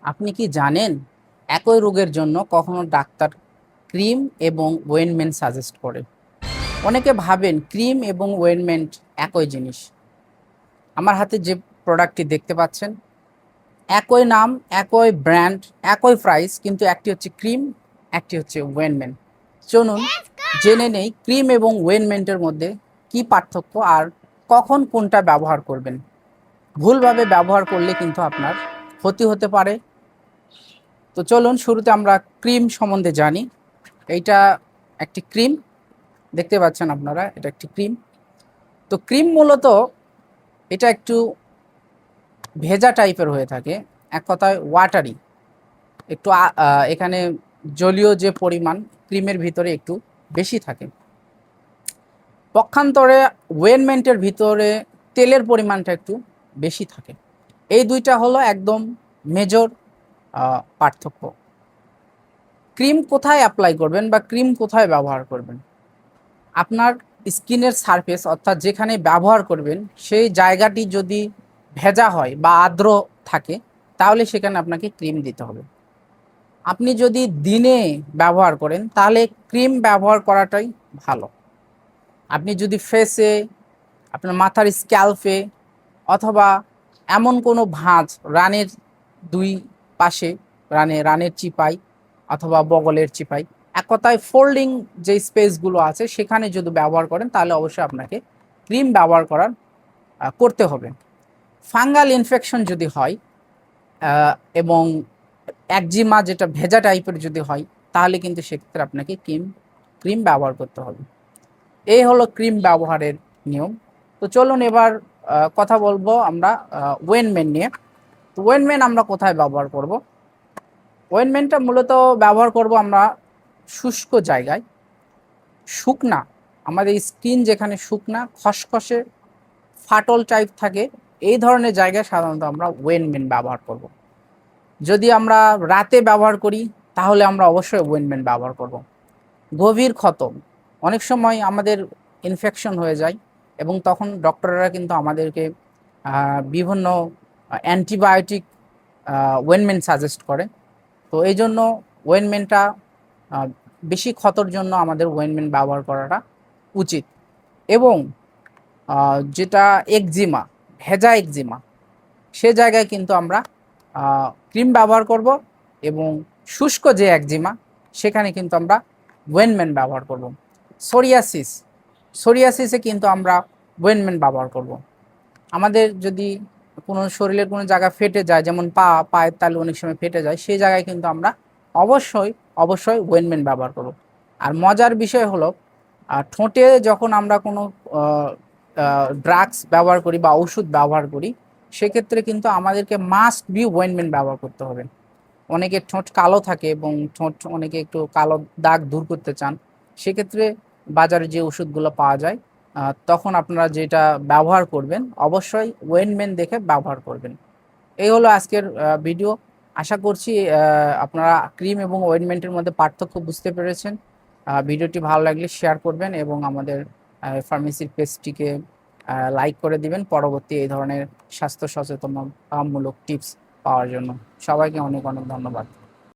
আপনি কি জানেন একই রোগের জন্য কখনো ডাক্তার ক্রিম এবং ওয়েনমেন্ট সাজেস্ট করে? অনেকে ভাবেন ক্রিম এবং ওয়েনমেন্ট একই জিনিস। আমার হাতে যে প্রোডাক্টটি দেখতে পাচ্ছেন, একই নাম, একই ব্র্যান্ড, একই প্রাইস, কিন্তু একটি হচ্ছে ক্রিম, একটি হচ্ছে ওয়েনমেন্ট। চলুন জেনে নেই ক্রিম এবং ওয়েনমেন্টের মধ্যে কি পার্থক্য আর কখন কোনটা ব্যবহার করবেন। ভুলভাবে ব্যবহার করলে কিন্তু আপনার ক্ষতি হতে পারে। তো চলুন শুরুতে আমরা ক্রিম সম্বন্ধে জানি। এইটা একটি ক্রিম, দেখতে পাচ্ছেন আপনারা, এটা একটি ক্রিম। তো ক্রিম মূলত এটা একটু ভেজা টাইপের হয়ে থাকে, এক কথায় ওয়াটারি। একটু এখানে জলীয় যে পরিমাণ ক্রিমের ভিতরে একটু বেশি থাকে। পক্ষান্তরে ওয়েনমেন্টের ভিতরে তেলের পরিমাণটা একটু বেশি থাকে। এই দুইটা হলো একদম মেজর পার্থক্য। ক্রিম কোথায় অ্যাপ্লাই করবেন বা ক্রিম কোথায় ব্যবহার করবেন? আপনার স্কিনের সারফেস, অর্থাৎ যেখানে ব্যবহার করবেন সেই জায়গাটি যদি ভেজা হয় বা আর্দ্র থাকে, তাহলে সেখানে আপনাকে ক্রিম দিতে হবে। আপনি যদি দিনে ব্যবহার করেন তাহলে ক্রিম ব্যবহার করাটাই ভালো। আপনি যদি ফেসে, আপনার মাথার স্ক্যাল্পে, অথবা এমন কোনো ভাঁজ রানের দুই পাশে, রানের চিপাই অথবা বগলের চিপাই, এক কথায় ফোল্ডিং যে স্পেসগুলো আছে সেখানে যদি ব্যবহার করেন তাহলে অবশ্যই আপনাকে ক্রিম ব্যবহার করতে হবে। ফাঙ্গাল ইনফেকশন যদি হয় এবং একজিমা যেটা ভেজা টাইপের যদি হয়, তাহলে কিন্তু সেক্ষেত্রে আপনাকে ক্রিম ব্যবহার করতে হবে। এই হলো ক্রিম ব্যবহারের নিয়ম। তো চলুন এবার কথা বলবো আমরা ওয়েনমেন্ট নিয়ে। তো ওয়েনমেন্ট আমরা কোথায় ব্যবহার করব? ওয়েনমেন্টটা মূলত ব্যবহার করব আমরা শুষ্ক জায়গায়। শুকনা, আমাদের স্কিন যেখানে শুকনা, খসখসে, ফাটল টাইপ থাকে, এই ধরনের জায়গায় সাধারণত আমরা ওয়েনমেন্ট ব্যবহার করব। যদি আমরা রাতে ব্যবহার করি তাহলে আমরা অবশ্যই ওয়েনমেন্ট ব্যবহার করব। গভীর ক্ষত, অনেক সময় আমাদের ইনফেকশন হয়ে যায় এবং তখন ডক্টররা কিন্তু আমাদেরকে বিভিন্ন অ্যান্টিবায়োটিক ওয়েনমেন্ট সাজেস্ট করে। তো এই জন্য ওয়েনমেন্টটা বেশি ক্ষতর জন্য আমাদের ওয়েনমেন্ট ব্যবহার করাটা উচিত। এবং যেটা একজিমা, ভেজা একজিমা, সে জায়গায় কিন্তু আমরা ক্রিম ব্যবহার করব, এবং শুষ্ক যে একজিমা সেখানে কিন্তু আমরা ওয়েনমেন্ট ব্যবহার করব। সোরিয়াসিসে কিন্তু আমরা ওয়েনমেন্ট ব্যবহার করব। আমাদের যদি কোনো শরীরের কোনো জায়গা ফেটে যায়, যেমন পায়ের তালু অনেক সময় ফেটে যায়, সেই জায়গায় কিন্তু আমরা অবশ্যই ওয়েনমেন্ট ব্যবহার করব। আর মজার বিষয় হলো, ঠোঁটে যখন আমরা কোনো ড্রাগস ব্যবহার করি বা ওষুধ ব্যবহার করি, সেক্ষেত্রে কিন্তু আমাদেরকে মাস্ট বি ওয়েনমেন্ট ব্যবহার করতে হবে। অনেকের ঠোঁট কালো থাকে এবং অনেকে একটু কালো দাগ দূর করতে চান, সেক্ষেত্রে বাজারে যে ওষুধগুলো পাওয়া যায়, তখন আপনারা যেটা ব্যবহার করবেন অবশ্যই ওয়েনমেন্ট দেখে ব্যবহার করবেন। এই হলো আজকের ভিডিও। আশা করছি আপনারা ক্রিম এবং ওয়েনমেন্টের মধ্যে পার্থক্য বুঝতে পেরেছেন। ভিডিওটি ভালো লাগলে শেয়ার করবেন এবং আমাদের ফার্মেসির পেজটিকে লাইক করে দিবেন পরবর্তী এই ধরনের স্বাস্থ্য সচেতনতামূলক টিপস পাওয়ার জন্য। সবাইকে অনেক অনেক ধন্যবাদ।